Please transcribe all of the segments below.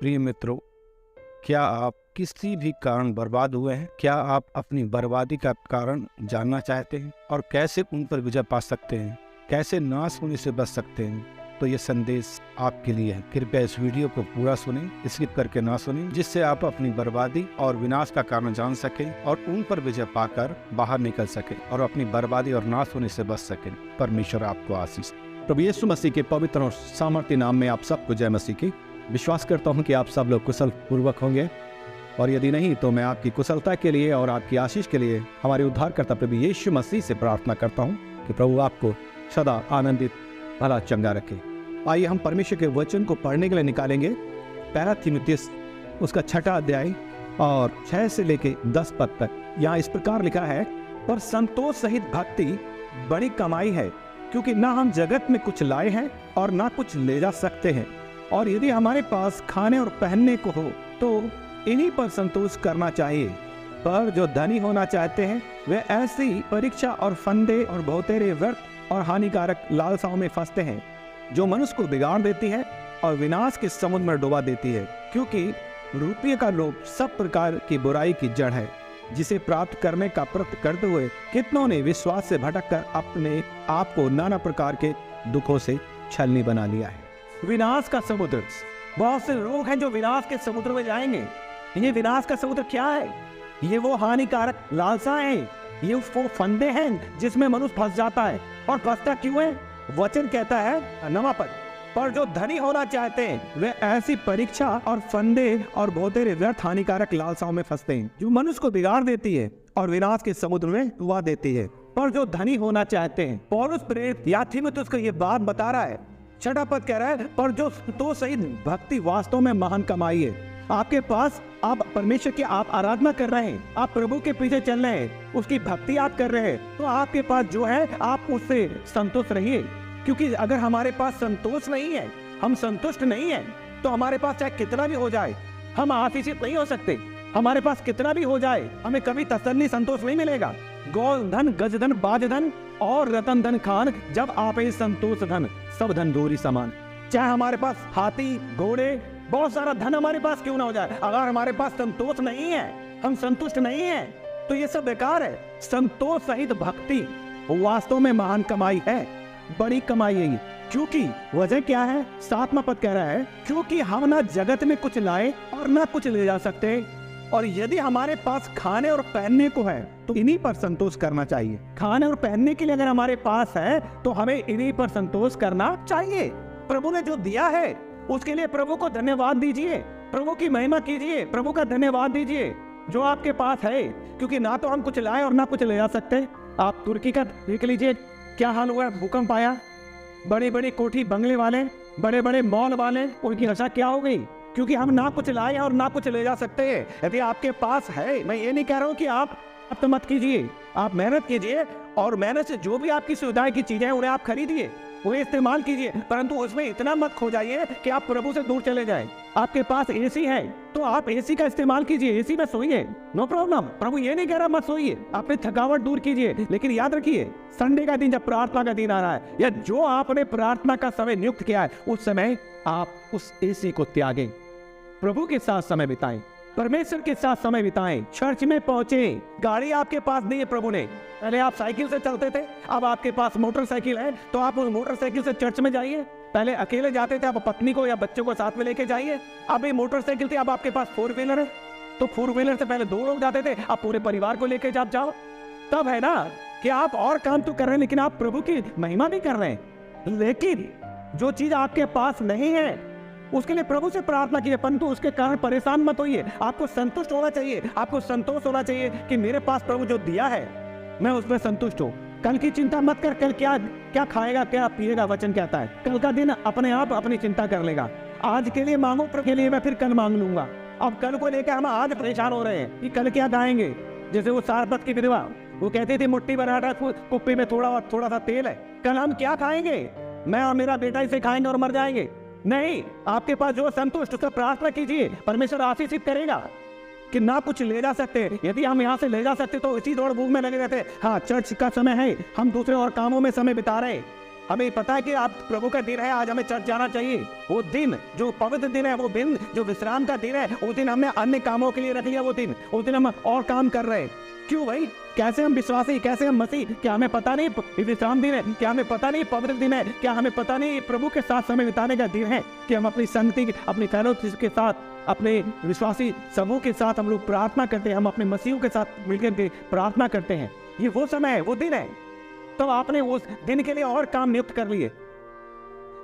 प्रिय मित्रों, क्या आप किसी भी कारण बर्बाद हुए हैं? क्या आप अपनी बर्बादी का कारण जानना चाहते हैं और कैसे उन पर विजय पा सकते हैं, कैसे नाश होने से बच सकते हैं? तो ये संदेश आपके लिए है। कृपया इस वीडियो को पूरा सुनें, स्किप करके ना सुनें, जिससे आप अपनी बर्बादी और विनाश का कारण जान सकें और उन पर विजय पाकर बाहर निकल सकें और अपनी बर्बादी और नाश होने से बच सकें। परमेश्वर आपको आशीष। प्रभु यीशु मसीह के पवित्र और सामर्थ्य नाम में आप सबको जय मसीह की। विश्वास करता हूं कि आप सब लोग कुशल पूर्वक होंगे, और यदि नहीं तो मैं आपकी कुशलता के लिए और आपकी आशीष के लिए हमारे उद्धारकर्ता प्रभु यीशु मसीह से प्रार्थना करता हूं कि प्रभु आपको सदा आनंदित भला चंगा रखे। आइए हम परमेश्वर के वचन को पढ़ने के लिए निकालेंगे। पहला तीमुथियुस उसका 6 अध्याय और 6 से लेके 10 पद तक। यहाँ इस प्रकार लिखा है, पर संतोष सहित भक्ति बड़ी कमाई है, क्योंकि ना हम जगत में कुछ लाए हैं और ना कुछ ले जा सकते हैं, और यदि हमारे पास खाने और पहनने को हो तो इन्हीं पर संतोष करना चाहिए। पर जो धनी होना चाहते हैं वे ऐसी परीक्षा और फंदे और बहुतेरे व्यर्थ और हानिकारक लालसाओं में फंसते हैं, जो मनुष्य को बिगाड़ देती है और विनाश के समुद्र में डुबा देती है। क्योंकि रुपये का लोभ सब प्रकार की बुराई की जड़ है, जिसे प्राप्त करने का प्रयत्न करते हुए कितनों ने विश्वास से भटककर अपने आप को नाना प्रकार के दुखों से छलनी बना लिया है। विनाश का समुद्र। बहुत से लोग हैं जो विनाश के समुद्र में जाएंगे। ये विनाश का समुद्र क्या है? ये वो हानिकारक लालसा है, ये वो फंदे हैं जिसमें मनुष्य फंस जाता है। और फंसता क्यों है? वचन कहता है 9वां पद, पर जो धनी होना चाहते हैं वे ऐसी परीक्षा और फंदे और बहुतेरे व्यर्थ हानिकारक लालसाओं में फंसते हैं, जो मनुष्य को बिगाड़ देती है और विनाश के समुद्र में डुबा देती है। पर जो धनी होना चाहते हैं, पौलुस प्रेरित या तीमुथियुस को ये बात बता रहा है। 6वां पद कह रहा है, पर जो तो सही भक्ति वास्तव में महान कमाई है। आपके पास आप परमेश्वर की आप आराधना कर रहे हैं, आप प्रभु के पीछे चल रहे हैं, उसकी भक्ति आप कर रहे हैं, तो आपके पास जो है आप उससे संतुष्ट रहिए। क्योंकि अगर हमारे पास संतोष नहीं है, हम संतुष्ट नहीं है, तो हमारे पास चाहे कितना भी हो जाए हम आशीषित नहीं हो सकते। हमारे पास कितना भी हो जाए हमें कभी तसल्ली संतोष नहीं मिलेगा। गोल धन, गज धन, बाज धन और रतन धन खान, जब आप संतोष धन सब धन दूरी समान। चाहे हमारे पास हाथी घोड़े बहुत सारा धन हमारे पास क्यों ना हो जाए, अगर हमारे पास संतोष नहीं है, हम संतुष्ट नहीं है, तो ये सब बेकार है। संतोष सहित भक्ति वास्तव में महान कमाई है, बड़ी कमाई है। क्योंकि वजह क्या है? 7वां पद कह रहा है, क्योंकि हम ना जगत में कुछ लाए और ना कुछ ले जा सकते, और यदि हमारे पास खाने और पहनने को है तो इन्हीं पर संतोष करना चाहिए। खाने और पहनने के लिए अगर हमारे पास है तो हमें इन्हीं पर संतोष करना चाहिए। प्रभु ने जो दिया है उसके लिए प्रभु को धन्यवाद दीजिए, प्रभु की महिमा कीजिए, प्रभु का धन्यवाद दीजिए जो आपके पास है। क्योंकि ना तो हम कुछ लाए और ना कुछ ले जा सकते। आप तुर्की का देख लीजिए क्या हाल हुआ, भूकंप आया, बड़े बड़े कोठी बंगले वाले, बड़े बड़े मॉल वाले, उनकी दशा क्या हो गई? क्योंकि हम ना कुछ लाए और ना कुछ ले जा सकते हैं। यदि आपके पास है, मैं ये नहीं कह रहा हूँ कि आप तो मत कीजिए, आप मेहनत कीजिए, और मेहनत से जो भी आपकी सुविधाएं की चीजें उन्हें आप खरीदिए, उन्हें इस्तेमाल कीजिए, परंतु उसमें इतना मत खो जाइए कि आप प्रभु से दूर चले जाएं। आपके पास एसी है तो आप एसी का इस्तेमाल कीजिए, एसी में सोइए, नो प्रॉब्लम। प्रभु ये नहीं कह रहा मत सोइए, अपनी थकावट दूर कीजिए, लेकिन याद रखिए संडे का दिन जब प्रार्थना का दिन आ रहा है, या जो आपने प्रार्थना का समय नियुक्त किया है, उस समय आप उस एसी को त्यागें, प्रभु के साथ समय बिताएं, परमेश्वर के साथ समय बिताएं, चर्च में पहुंचे। गाड़ी आपके पास नहीं है, प्रभु ने, पहले आप साइकिल से चलते थे, अब आपके पास मोटरसाइकिल है, तो आप उस मोटरसाइकिल से चर्च में जाइए। पहले अकेले जाते थे, अब पत्नी को या बच्चों को साथ में लेके जाइए। अब ये मोटरसाइकिल थी, अब आपके पास 4 व्हीलर है, तो 4 व्हीलर से पहले 2 लोग जाते थे, अब पूरे परिवार को लेके जाओ। तब है ना कि आप और काम तो कर रहे हैं, लेकिन आप प्रभु की महिमा भी कर रहे हैं। लेकिन जो चीज आपके पास नहीं है उसके लिए प्रभु से प्रार्थना कीजिए, परंतु उसके कारण परेशान मत होइए। आपको संतुष्ट होना चाहिए, आपको संतोष होना चाहिए कि मेरे पास प्रभु जो दिया है मैं उसमें संतुष्ट हूँ। कल की चिंता मत कर, कल क्या खाएगा, क्या पिएगा, वचन कहता है कल का दिन अपने आप अपनी चिंता कर लेगा। आज के लिए मांगो, प्रभु के लिए मैं फिर कल मांग लूंगा। अब कल को लेकर हम आज परेशान हो रहे हैं कि कल क्या खाएंगे। जैसे वो सारपत की विधवा, वो कहती थी मुट्ठी बनाटा कुप्पी में थोड़ा सा तेल है, कल हम क्या खाएंगे? मैं और मेरा बेटा इसे खाएंगे और मर जाएंगे। नहीं, आपके पास जो संतुष्ट, उसका प्रार्थना कीजिए, परमेश्वर आशीषित करेगा। कि ना कुछ ले जा सकते, यदि हम यहाँ से ले जा सकते तो इसी दौड़ भूख में लगे रहते। हाँ, चर्च का समय है, हम दूसरे और कामों में समय बिता रहे हैं, हमें पता है कि आप प्रभु का दिन है, आज हमें चर्च जाना चाहिए। वो दिन जो पवित्र दिन है, वो दिन जो विश्राम का दिन है, उस दिन हमने अन्य कामों के लिए रख लिया। वो दिन, उस दिन हम और काम कर रहे हैं। क्यों भाई? कैसे हम विश्वासी, कैसे हम मसीह? क्या हमें पता नहीं विश्राम दिन है? क्या हमें पता नहीं पवित्र दिन है? क्या हमें पता नहीं प्रभु के साथ समय बिताने का दिन है? कि हम अपनी संगति, अपनी फेलोशिप के साथ, अपने विश्वासी समूह के साथ हम लोग प्रार्थना करते हैं, हम अपने मसीहों के साथ मिलकर के प्रार्थना करते हैं। ये वो समय है, वो दिन है। तो आपने उस दिन के लिए और काम नियुक्त कर लिए।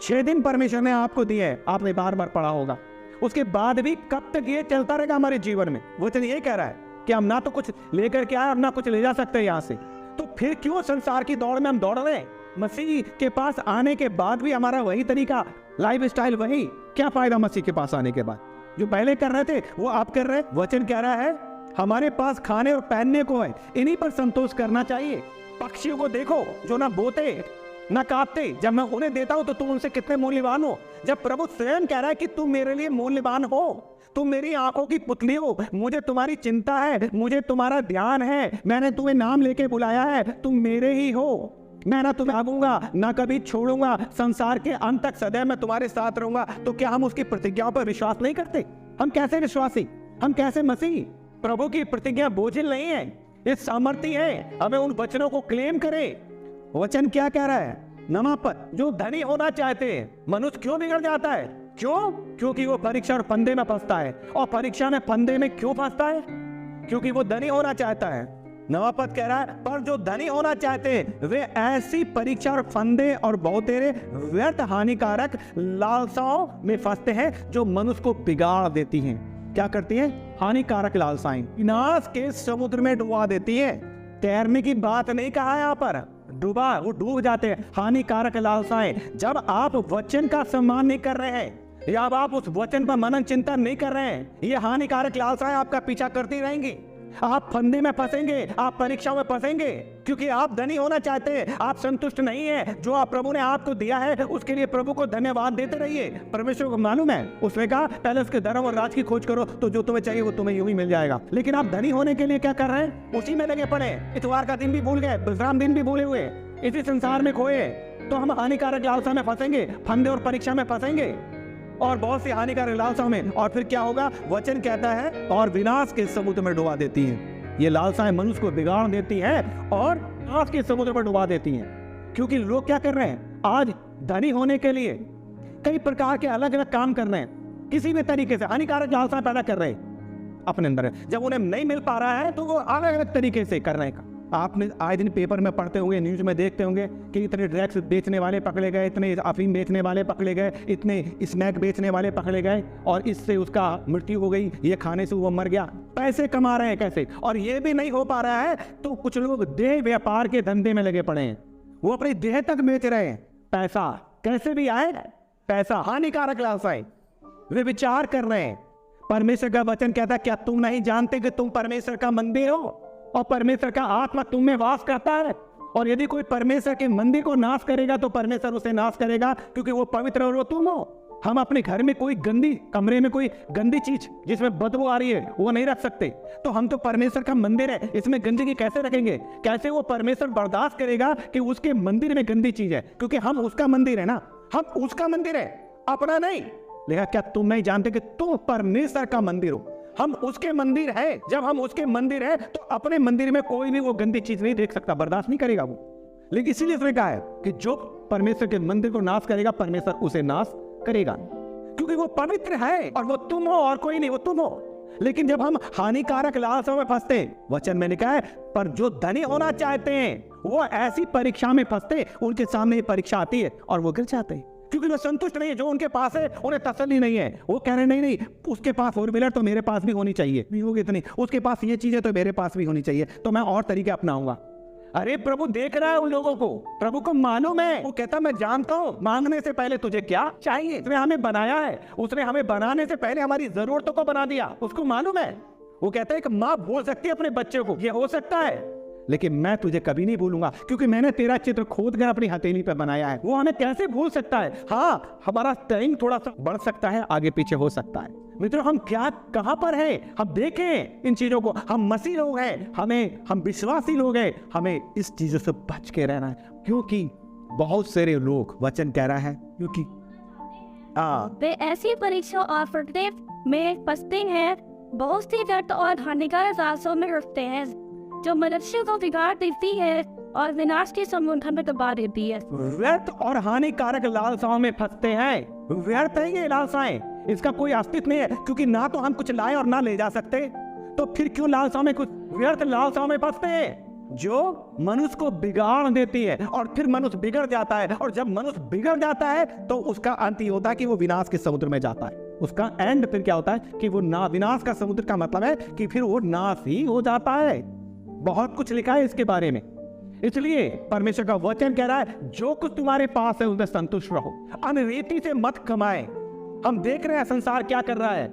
6 दिन परमेश्वर ने आपको दिए हैं, आपने बार बार पढ़ा होगा। उसके बाद भी कब तक ये चलता रहेगा हमारे जीवन में? वचन ये कह रहा है कि हम ना तो कुछ लेकर के आए और ना कुछ ले जा सकते यहाँ से। तो फिर क्यों संसार की दौड़ में हम दौड़ रहे हैं? मसीह के पास आने के बाद भी हमारा वही तरीका, लाइफ स्टाइल वही। क्या फायदा मसीह के पास आने के बाद? जो पहले कर रहे थे वो आप कर रहे हैं। वचन कह रहा है हमारे पास खाने और पहनने को है, इन्हीं पर संतोष करना चाहिए। पक्षियों को देखो जो ना बोते ना काटते, जब मैं उन्हें देता हूं तो तुम उनसे कितने मूल्यवान हो। जब प्रभु स्वयं कह रहा है कि तुम मेरे लिए मूल्यवान हो, तुम मेरी आंखों की पुतली हो, मुझे तुम्हारी चिंता है, मुझे तुम्हारा ध्यान है, मैंने तुम्हें नाम लेके बुलाया है, तुम मेरे ही हो, मैं ना तुम्हें भागूंगा ना कभी छोड़ूंगा, संसार के अंत तक सदैव मैं तुम्हारे साथ रहूंगा। तो क्या हम उसकी प्रतिज्ञाओं पर विश्वास नहीं करते? हम कैसे विश्वासी, हम कैसे मसीही? प्रभु की प्रतिज्ञा बोझिल नहीं है, ये सामर्थ्य है। हमें उन वचनों को क्लेम करें। वचन क्या कह रहा है? नमापत जो धनी होना चाहते हैं, मनुष्य क्यों बिगड़ जाता है? क्यों? क्योंकि वो परीक्षा और फंदे में फंसता है। और परीक्षा में फंदे में क्यों फंसता है? क्योंकि वो धनी होना चाहता है। नवापद कह रहा है पर जो धनी होना चाहते हैं वे ऐसी परीक्षा और फंदे और बहुतेरे व्यर्थ हानिकारक लालसाओं में फंसते हैं जो मनुष्य को बिगाड़ देती हैं। क्या करती हैं? हानिकारक लालसाएं विनाश के समुद्र में डुबा देती है। तैरने की बात नहीं कहा यहाँ पर, डूबा, वो डूब जाते हैं। हानिकारक लालसाएं, जब आप वचन का सम्मान नहीं कर रहे हैं या आप उस वचन पर मनन चिंतन नहीं कर रहे हैं, ये हानिकारक लालसाएं आपका पीछा करती रहेंगी। आप फंदे में फंसेंगे, आप परीक्षा में फंसेंगे, क्योंकि आप धनी होना चाहते हैं, आप संतुष्ट नहीं है। जो आप प्रभु ने आपको दिया है उसके लिए प्रभु को धन्यवाद देते रहिए। परमेश्वर को मालूम है, उसने कहा पहले उसके धर्म और राज की खोज करो तो जो तुम्हें चाहिए वो तुम्हें यूं ही मिल जाएगा। लेकिन आप धनी होने के लिए क्या कर रहे हैं? उसी में लगे पड़े। इतवार का दिन भी भूल गए, विश्राम दिन भी भूले हुए, इसी संसार में खोए। तो हम हानिकारक लालसा में फंसेंगे, फंदे और परीक्षा में फंसेंगे और बहुत सी हानिकारक लालसाओं में। और फिर क्या होगा? वचन कहता है और विनाश के समुद्र में डुबा देती हैं। ये लालसाएं मनुष्य को बिगाड़ देती हैं और विनाश के समुद्र में डुबा देती हैं। क्योंकि लोग क्या कर रहे हैं? आज धनी होने के लिए कई प्रकार के अलग अलग काम कर रहे हैं, किसी भी तरीके से हानिकारक लालसाएं पैदा कर रहे हैं अपने अंदर। जब उन्हें नहीं मिल पा रहा है तो वो अलग अलग तरीके से कर रहे हैं। आपने आए दिन पेपर में पढ़ते होंगे, न्यूज में देखते होंगे कि इतने ड्रग्स बेचने वाले पकड़े गए, इतने अफीम बेचने वाले पकड़े गए, इतने स्नैक बेचने वाले पकड़े गए और इससे उसका मृत्यु हो गई, ये खाने से वो मर गया। पैसे कमा रहे हैं कैसे? और ये भी नहीं हो पा रहा है तो कुछ लोग देह व्यापार के धंधे में लगे पड़े हैं, वो अपनी देह तक बेच रहे हैं। पैसा कैसे भी आए, पैसा हानिकारक लालसाएं, वे विचार कर रहे हैं। परमेश्वर का वचन कहता है क्या तुम नहीं जानते कि तुम परमेश्वर का मंदिर हो और परमेश्वर का आत्मा तुम में वास करता है? और यदि कोई परमेश्वर के मंदिर को नाश करेगा तो परमेश्वर उसे नाश करेगा, क्योंकि वो पवित्र और वो तुम हो। हम अपने घर में कोई गंदी, कमरे में कोई गंदी चीज जिसमें बदबू आ रही है वो नहीं रख सकते। तो हम तो परमेश्वर का मंदिर है, इसमें गंदगी कैसे रखेंगे? कैसे वो परमेश्वर बर्दाश्त करेगा कि उसके मंदिर में गंदी चीज है? क्योंकि हम उसका मंदिर है ना, हम उसका मंदिर है, अपना नहीं। लेकिन क्या तुम नहीं जानते कि तुम परमेश्वर का मंदिर हो? हम उसके मंदिर है। जब हम उसके मंदिर है तो अपने मंदिर में कोई भी वो गंदी चीज नहीं देख सकता, बर्दाश्त नहीं करेगा वो। लेकिन इसीलिए उसने कहा है कि जो परमेश्वर के मंदिर को नाश करेगा परमेश्वर उसे नाश करेगा, क्योंकि वो पवित्र है और वो तुम हो और कोई नहीं, वो तुम हो। लेकिन जब हम हानिकारक लालसाओं में फंसते हैं, वचन में लिखा है पर जो धनी होना चाहते हैं वो ऐसी परीक्षा में फंसते, उनके सामने ये परीक्षा आती है और वो गिर जाते हैं, क्योंकि वो संतुष्ट नहीं है। जो उनके पास है उन्हें तसल्ली नहीं है। वो कह रहे नहीं उसके पास 4 व्हीलर तो मेरे पास भी होनी चाहिए, नहीं होगी इतनी, उसके पास ये चीजें तो मेरे पास भी होनी चाहिए, तो मैं और तरीके अपनाऊंगा। अरे प्रभु देख रहा है उन लोगों को, प्रभु को मालूम है। वो कहता मैं जानता हूँ मांगने से पहले तुझे क्या चाहिए। उसने हमें बनाया है, उसने हमें बनाने से पहले हमारी जरूरतों को बना दिया, उसको मालूम है। वो कहता है कि माँ बोल सकती है अपने बच्चे को ये हो सकता है, लेकिन मैं तुझे कभी नहीं भूलूंगा, क्योंकि मैंने तेरा चित्र खोद कर अपनी हथेली पर बनाया है। वो हमें कैसे भूल सकता है? हाँ, हमारा टाइम थोड़ा सा बढ़ सकता है, आगे पीछे हो सकता है। मित्रों हम क्या कहां पर हैं? हम देखें इन चीजों को। हम मसीह लोग हैं, हम विश्वासी लोग हैं, हमें इस चीजों से बच के रहना है, क्योंकि बहुत सारे लोग वचन कह रहा है क्योंकि वे ऐसी परीक्षा और प्रतिप में फंसते हैं, बहुत सी व्यर्थ और हानिकारक रास्तों में रुकते हैं, जो मनुष्य को बिगाड़ देती है और विनाश के समुद्र में दबा देती है। व्यर्थ और हानिकारक लालसाओं में फंसते हैं। व्यर्थ है ये लालसाएं, इसका कोई अस्तित्व नहीं है, क्योंकि ना तो हम कुछ लाए और ना ले जा सकते, तो फिर क्यों लालसाओं में कुछ व्यर्थ लालसाओं में फंसते हैं जो मनुष्य को बिगाड़ देती है, और फिर मनुष्य बिगड़ जाता है, और जब मनुष्य बिगड़ जाता है तो उसका अंत ये होता है कि वो विनाश के समुद्र में जाता है। उसका एंड फिर क्या होता है कि वो ना, विनाश का समुद्र का मतलब है कि फिर वो नाश ही हो जाता है। बहुत कुछ लिखा है इसके बारे में। इसलिए परमेश्वर का वचन कह रहा है जो कुछ तुम्हारे पास है उसमें संतुष्ट रहो, अनरीति से मत कमाए। हम देख रहे हैं संसार क्या कर रहा है।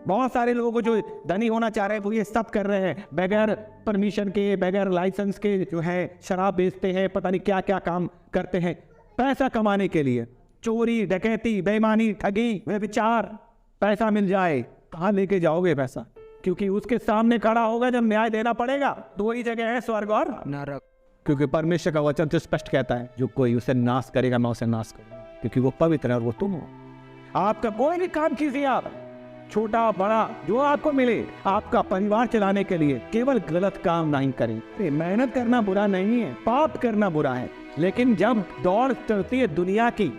बहुत सारे लोग जो धनी होना चाह रहे हैं वो ये सब कर रहे हैं, बगैर परमिशन के, बगैर लाइसेंस के जो है शराब बेचते हैं, पता नहीं क्या क्या काम करते हैं पैसा कमाने के लिए। चोरी, डकैती, बेईमानी, ठगी, व्यभिचार, पैसा मिल जाए, कहाँ लेके जाओगे पैसा? क्योंकि उसके सामने खड़ा होगा जब न्याय देना पड़ेगा, तो वही जगह है स्वर्ग और नरक। क्योंकि परमेश्वर का वचन तो स्पष्ट कहता है जो कोई उसे नाश करेगा मैं उसे नाश करूंगा, क्योंकि वो पवित्र है और वो तुम हो। आपका कोई भी काम कीजिए, आप छोटा बड़ा जो आपको मिले, आपका परिवार चलाने के लिए केवल गलत काम नहीं करें। मेहनत करना बुरा नहीं है, पाप करना बुरा है, लेकिन जब दौड़ चलती है दुनिया की,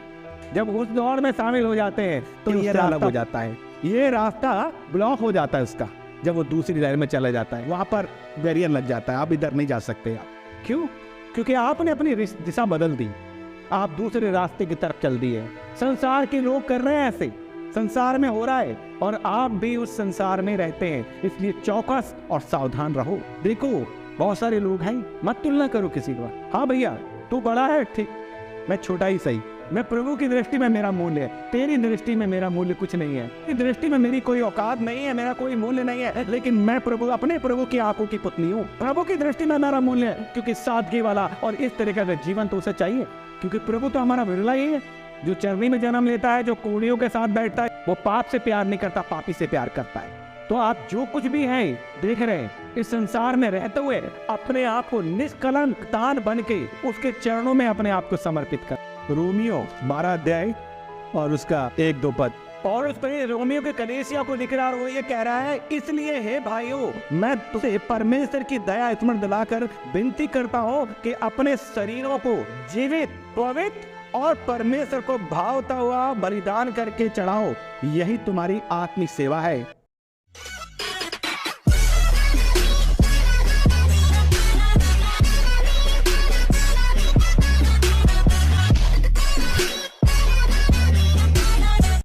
जब उस दौड़ में शामिल हो जाते हैं तो ये रास्ता हो जाता है, ये रास्ता ब्लॉक हो जाता है उसका। जब वो दूसरी लाइन में चला जाता है वहां पर बैरियर लग जाता है, आप इधर नहीं जा सकते। आप क्यों? क्योंकि आपने अपनी दिशा बदल दी, आप दूसरे रास्ते की तरफ चल दिए। संसार के लोग कर रहे हैं ऐसे, संसार में हो रहा है और आप भी उस संसार में रहते हैं, इसलिए चौकस और सावधान रहो। देखो बहुत सारे लोग हैं, मत तुलना करो किसी को। हाँ भैया तू बड़ा है, ठीक, मैं छोटा ही सही, मैं प्रभु की दृष्टि में मेरा मूल्य है, तेरी दृष्टि में मेरा मूल्य कुछ नहीं है, तेरी दृष्टि में मेरी कोई औकात नहीं है, मेरा कोई मूल्य नहीं है, लेकिन मैं प्रभु, अपने प्रभु की आंखों की पुतली हूँ। प्रभु की दृष्टि में मेरा मूल्य है, क्योंकि सादगी वाला और इस तरीके का जीवन तो उसे चाहिए, क्योंकि प्रभु तो हमारा बिरला ही है, जो चरनी में जन्म लेता है, जो कोड़ियों के साथ बैठता है, वो पाप से प्यार नहीं करता, पापी से प्यार करता है। तो आप जो कुछ भी हैं देख रहे हैं, इस संसार में रहते हुए अपने आप को निष्कलंक दान बन के उसके चरणों में अपने आप को समर्पित कर। रोमियो 12 अध्याय और उसका 1-2 पद, और उस पर रोमियो के कलीसिया को लिख रहा है, वो ये कह रहा है, इसलिए हे भाइयों मैं तुझे परमेश्वर की दया स्मरण दिलाकर विनती करता हूँ कि अपने शरीरों को जीवित, पवित्र और परमेश्वर को भावता हुआ बलिदान करके चढ़ाओ, यही तुम्हारी आत्मिक सेवा है।